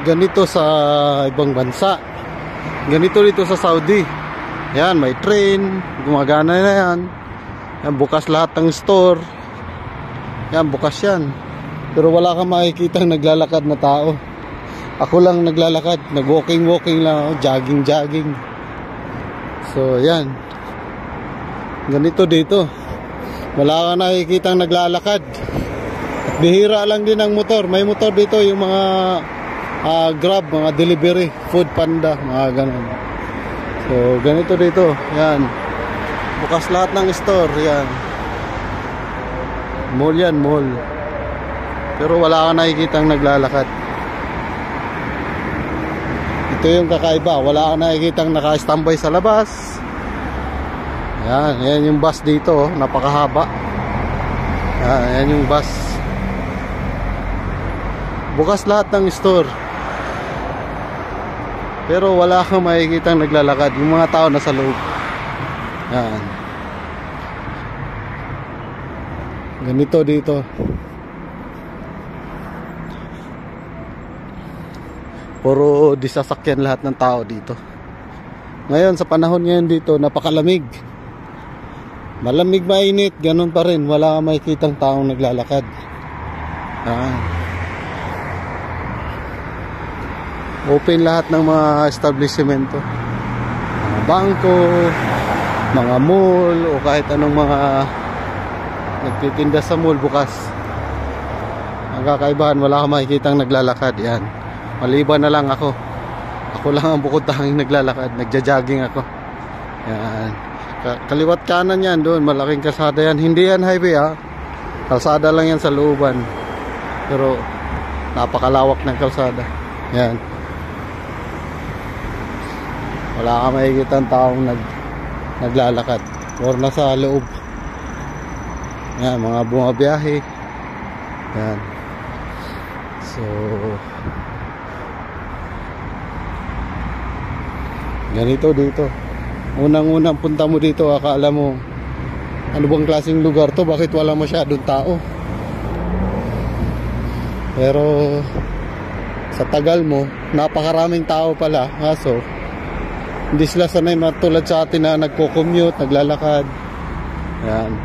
ganito sa ibang bansa. Ganito dito sa Saudi. Yan, may train, gumagana na yan. Yan, bukas lahat ng store. Yan, bukas yan. Pero wala kang makikitang naglalakad na tao. Ako lang naglalakad, nag-walking lang ako, jogging. So, yan. Ganito dito. Wala kang nakikitang naglalakad. At bihira lang din ang motor. May motor dito, yung mga Grab, mga delivery, Food Panda, mga ganun. So, ganito dito. Yan. Bukas lahat ng store. Yan. Mall yan, mall. Pero wala kang nakikitang naglalakad. Ito yung kakaiba. Wala kang nakikitang naka-standby sa labas. Yan. Yan yung bus dito. Oh. Napakahaba. Yan. Yan yung bus. Bukas lahat ng store. Pero wala kang makikitang naglalakad. Yung mga tao nasa loob. Yan. Ganito dito. Puro disasakyan lahat ng tao dito. Ngayon, sa panahon ngayon dito, napakalamig. Malamig, mainit, ganun pa rin. Wala kang makikitang taong naglalakad. Yan. Open lahat ng mga establishmento, mga bangko, mga mall, o kahit anong mga nagtitinda sa mall bukas. Ang kakaibahan, wala kang makikitang naglalakad. Yan. Maliban na lang ako. Ako lang ang bukod tanging naglalakad. Nagja-jogging ako. Yan. Kaliwat kanan yan doon. Malaking kalsada yan. Hindi yan highway ha. Kalsada lang yan sa looban. Pero napakalawak ng kalsada. Yan. Wala ka makikita ang taong naglalakad or nasa loob. Yan, mga bumabiyahe. Yan. So, ganito dito. Unang-unang punta mo dito, akala mo ano bang klaseng lugar to? Bakit wala masyadong tao? Pero sa tagal mo, napakaraming tao pala. Kaso hindi sila sanay matulad sa atin na nagko-commute, naglalakad. Yan.